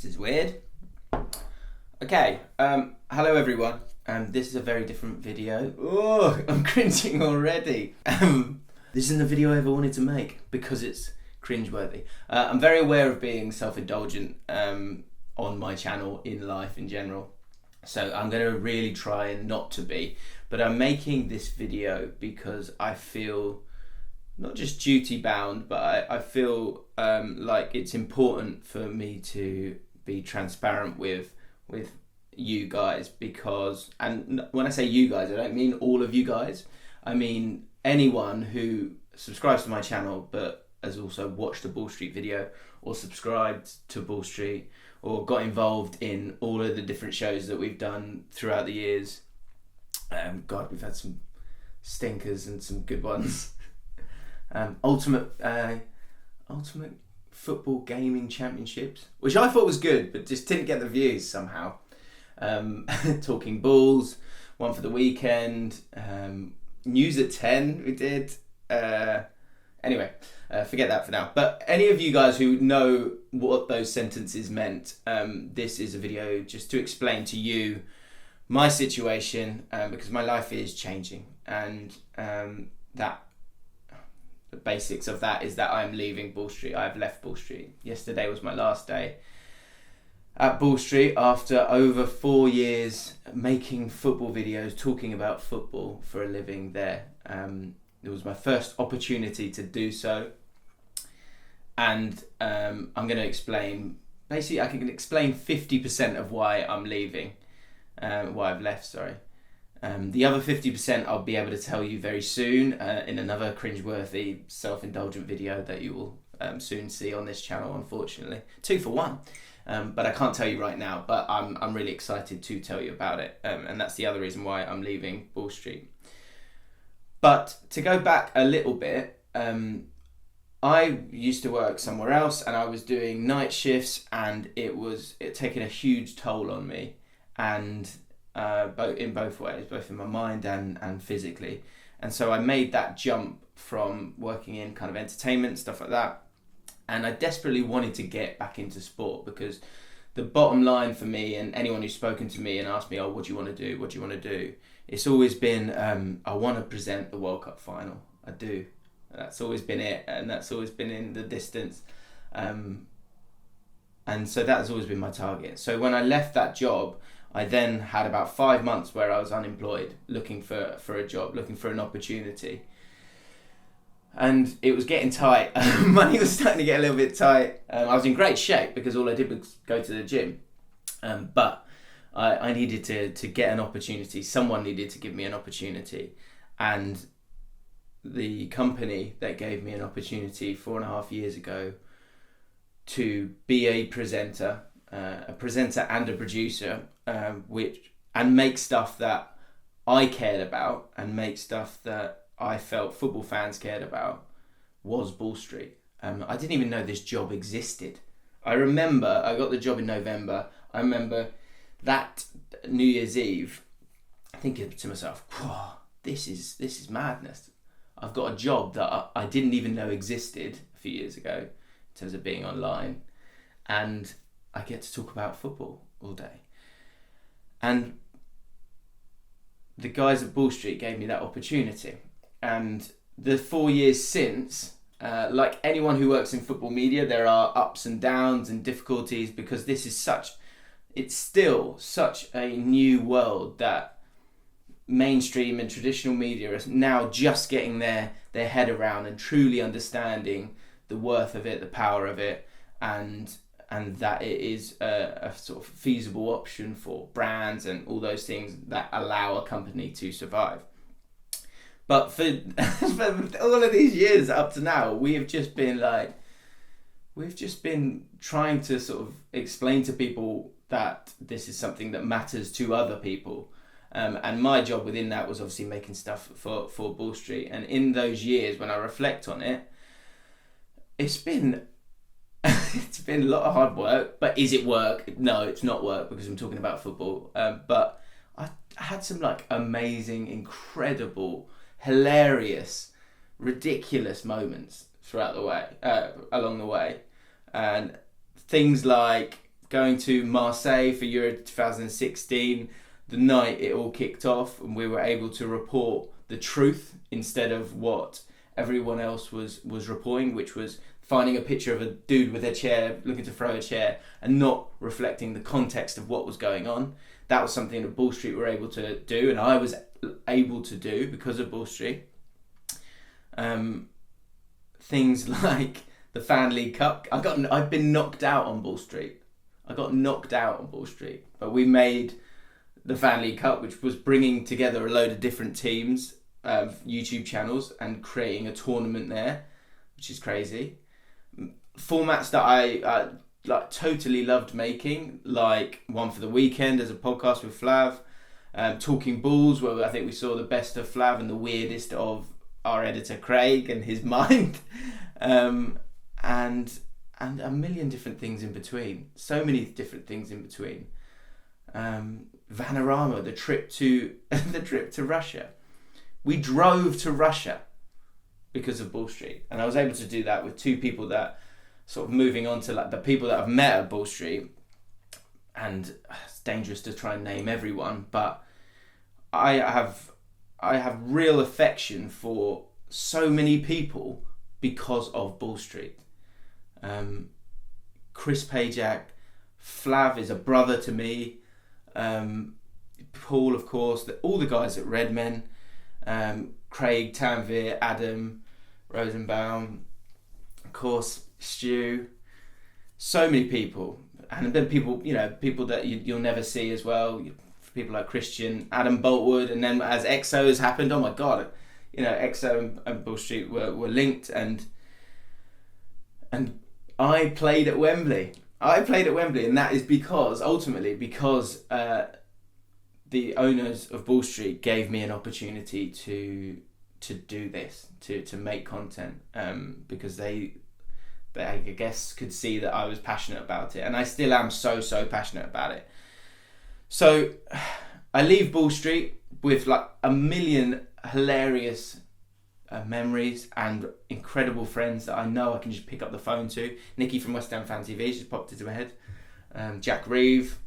This is weird. Okay, hello everyone. This is a very different video. Oh, I'm cringing already. This isn't a video I ever wanted to make because it's cringeworthy. I'm very aware of being self-indulgent on my channel, in life in general. So I'm going to really try and not to be. But I'm making this video because I feel not just duty bound, but I feel like it's important for me to be transparent with you guys, because, and when I say you guys, I don't mean all of you guys. I mean anyone who subscribes to my channel but has also watched a Ball Street video or subscribed to Ball Street or got involved in all of the different shows that we've done throughout the years. God, we've had some stinkers and some good ones. Ultimate Football Gaming Championships, which I thought was good, but just didn't get the views somehow. Talking Balls, one for the weekend. News at 10 we did. Anyway, forget that for now. But any of you guys who know what those sentences meant, this is a video just to explain to you my situation, because my life is changing, and that the basics of that is that I'm leaving Ball Street. I've left Ball Street. Yesterday was my last day at Ball Street after over 4 years making football videos, talking about football for a living there. It was my first opportunity to do so, and I'm going to explain, basically I can explain 50% of why I'm leaving, why I've left, sorry. The other 50% I'll be able to tell you very soon in another cringeworthy, self-indulgent video that you will soon see on this channel, unfortunately. 2 for 1. But I can't tell you right now, but I'm really excited to tell you about it. And that's the other reason why I'm leaving Ball Street. But to go back a little bit, I used to work somewhere else and I was doing night shifts, and it taken a huge toll on me, and in both ways, both in my mind and physically. And so I made that jump from working in kind of entertainment, stuff like that, and I desperately wanted to get back into sport, because the bottom line for me, and anyone who's spoken to me and asked me, oh, what do you want to do? What do you want to do? It's always been, I want to present the World Cup final. I do. That's always been it, and that's always been in the distance. And so that's always been my target. So when I left that job, I then had about 5 months where I was unemployed, looking for a job, looking for an opportunity. And it was getting tight. Money was starting to get a little bit tight. I was in great shape because all I did was go to the gym. But I needed to get an opportunity. Someone needed to give me an opportunity. And the company that gave me an opportunity 4.5 years ago to be a presenter and a producer, and make stuff that I cared about and make stuff that I felt football fans cared about, was Ball Street. I didn't even know this job existed. I remember I got the job in November. I remember that New Year's Eve thinking to myself, this is madness. I've got a job that I didn't even know existed a few years ago in terms of being online, and I get to talk about football all day. And the guys at Ball Street gave me that opportunity. And the 4 years since, like anyone who works in football media, there are ups and downs and difficulties, because it's still such a new world that mainstream and traditional media is now just getting their head around and truly understanding the worth of it, the power of it, and that it is a sort of feasible option for brands and all those things that allow a company to survive. But for all of these years up to now, we've just been trying to sort of explain to people that this is something that matters to other people. And my job within that was obviously making stuff for Ball Street. And in those years, when I reflect on it, it's been a lot of hard work. But is it work? No, it's not work, because I'm talking about football. But I had some amazing, incredible, hilarious, ridiculous moments throughout the way, along the way, and things like going to Marseille for Euro 2016, the night it all kicked off, and we were able to report the truth instead of what everyone else was reporting, which was finding a picture of a dude with a chair, looking to throw a chair, and not reflecting the context of what was going on. That was something that Bull Street were able to do, and I was able to do because of Bull Street. Things like the Fan League Cup. I've been knocked out on Bull Street. I got knocked out on Bull Street, but we made the Fan League Cup, which was bringing together a load of different teams, YouTube channels, and creating a tournament there, which is crazy. Formats that I totally loved making, like One for the Weekend as a podcast with Flav, Talking Bulls, where I think we saw the best of Flav and the weirdest of our editor Craig and his mind, and a million different things in between. So many different things in between. Vanarama, the trip to Russia. We drove to Russia because of Bull Street, and I was able to do that with two people that sort of moving on to like the people that I've met at Bull Street, and it's dangerous to try and name everyone, but I have real affection for so many people because of Bull Street. Chris Pajak, Flav is a brother to me, Paul, of course, all the guys at Redmen, Craig, Tanvir, Adam, Rosenbaum, of course, Stu, so many people, and then people that you'll never see as well, people like Christian, Adam Boltwood, and then as EXO has happened, oh my god, EXO and Bull Street were linked, and I played at Wembley, and that is ultimately because the owners of Bull Street gave me an opportunity to do this, to make content, because they I guess could see that I was passionate about it, and I still am so passionate about it. So I leave Bull Street with like a million hilarious memories and incredible friends that I know I can just pick up the phone to. Nikki from West Ham Fan TV just popped into my head. Jack Reeve.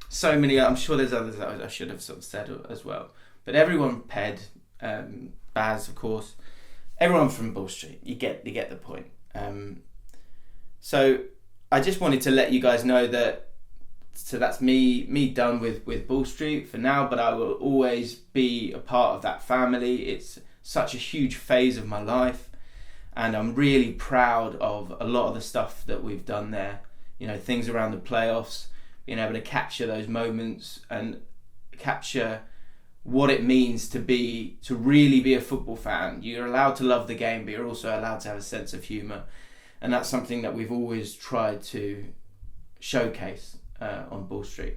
So many, I'm sure there's others that I should have sort of said as well. But everyone, Ped, Baz, of course, everyone from Bull Street, you get the point. So I just wanted to let you guys know that, so that's me done with Bull Street for now, but I will always be a part of that family. It's such a huge phase of my life, and I'm really proud of a lot of the stuff that we've done there. Things around the playoffs, being able to capture those moments and capture what it means to really be a football fan. You're allowed to love the game, but you're also allowed to have a sense of humour, and that's something that we've always tried to showcase on Bull Street.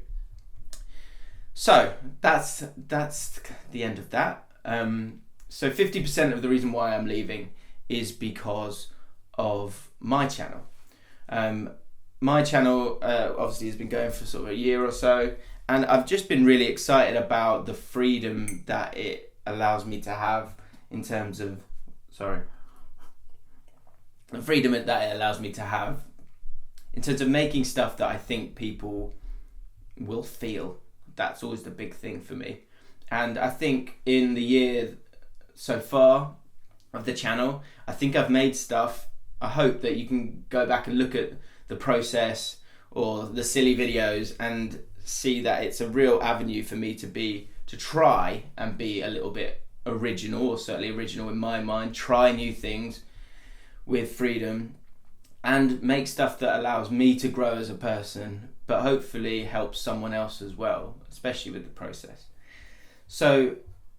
So that's the end of that. So 50% of the reason why I'm leaving is because of my channel. My channel obviously has been going for sort of a year or so, and I've just been really excited about the freedom that it allows me to have in terms of making stuff that I think people will feel. That's always the big thing for me. And I think in the year so far of the channel, I think I've made stuff. I hope that you can go back and look at the process or the silly videos and see that it's a real avenue for me to try and be a little bit original, or certainly original in my mind, try new things with freedom and make stuff that allows me to grow as a person, but hopefully helps someone else as well, especially with the process. So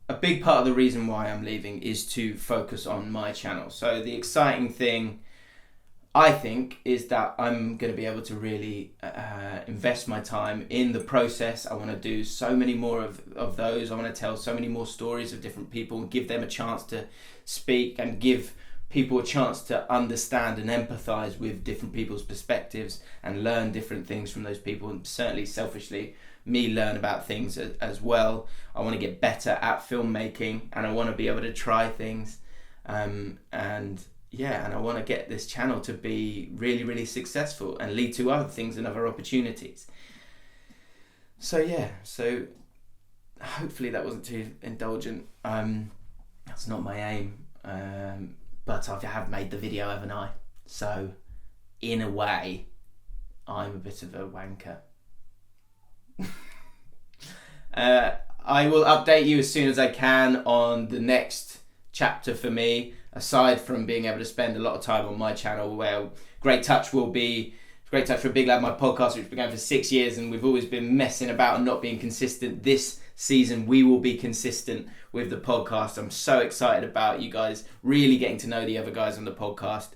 a big part of the reason why I'm leaving is to focus on my channel. So the exciting thing, I think, is that I'm going to be able to really invest my time in the process. I want to do so many more of those. I want to tell so many more stories of different people and give them a chance to speak and give people a chance to understand and empathize with different people's perspectives and learn different things from those people, and certainly selfishly me learn about things as well. I want to get better at filmmaking, and I want to be able to try things and and I want to get this channel to be really, really successful and lead to other things and other opportunities. So hopefully that wasn't too indulgent. That's not my aim, but I have made the video, haven't I? So in a way, I'm a bit of a wanker. I will update you as soon as I can on the next chapter for me, aside from being able to spend a lot of time on my channel, where Great Touch for a Big Lad, my podcast, which began for 6 years, and we've always been messing about and not being consistent. This season we will be consistent with the podcast. I'm so excited about you guys really getting to know the other guys on the podcast.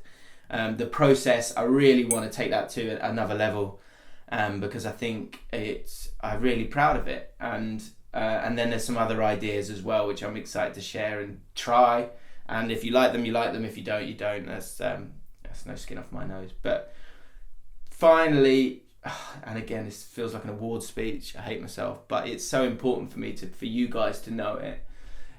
The process, I really want to take that to another level, because I think I'm really proud of it, and then there's some other ideas as well which I'm excited to share and try. And if you like them, you like them. If you don't, you don't. That's no skin off my nose. But finally, and again, this feels like an award speech. I hate myself, but it's so important for me for you guys to know it.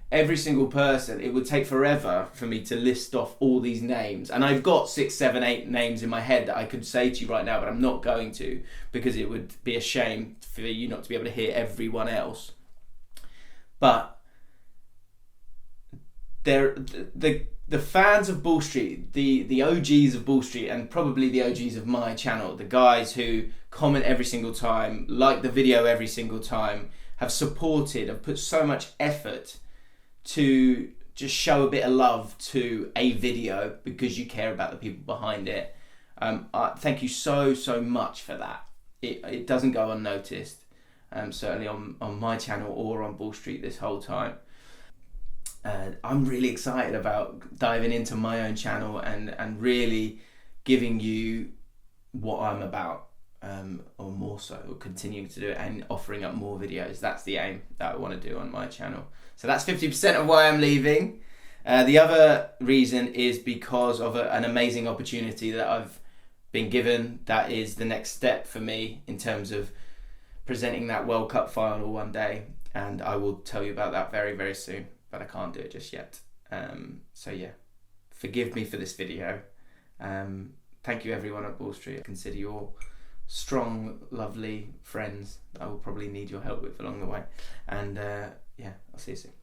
Every single person, it would take forever for me to list off all these names. And I've got 6, 7, 8 names in my head that I could say to you right now, but I'm not going to, because it would be a shame for you not to be able to hear everyone else. But the fans of Bull Street, the OGs of Bull Street, and probably the OGs of my channel, the guys who comment every single time, like the video every single time, have supported, have put so much effort to just show a bit of love to a video because you care about the people behind it. Thank you so much for that. It doesn't go unnoticed, certainly on my channel or on Bull Street this whole time. I'm really excited about diving into my own channel and really giving you what I'm about, or more so, or continuing to do it and offering up more videos. That's the aim that I want to do on my channel. So that's 50% of why I'm leaving. The other reason is because of an amazing opportunity that I've been given. That is the next step for me in terms of presenting that World Cup final one day, and I will tell you about that very, very soon, but I can't do it just yet. Forgive me for this video. Thank you everyone at Wall Street. I consider you all strong, lovely friends. I will probably need your help with along the way, and I'll see you soon.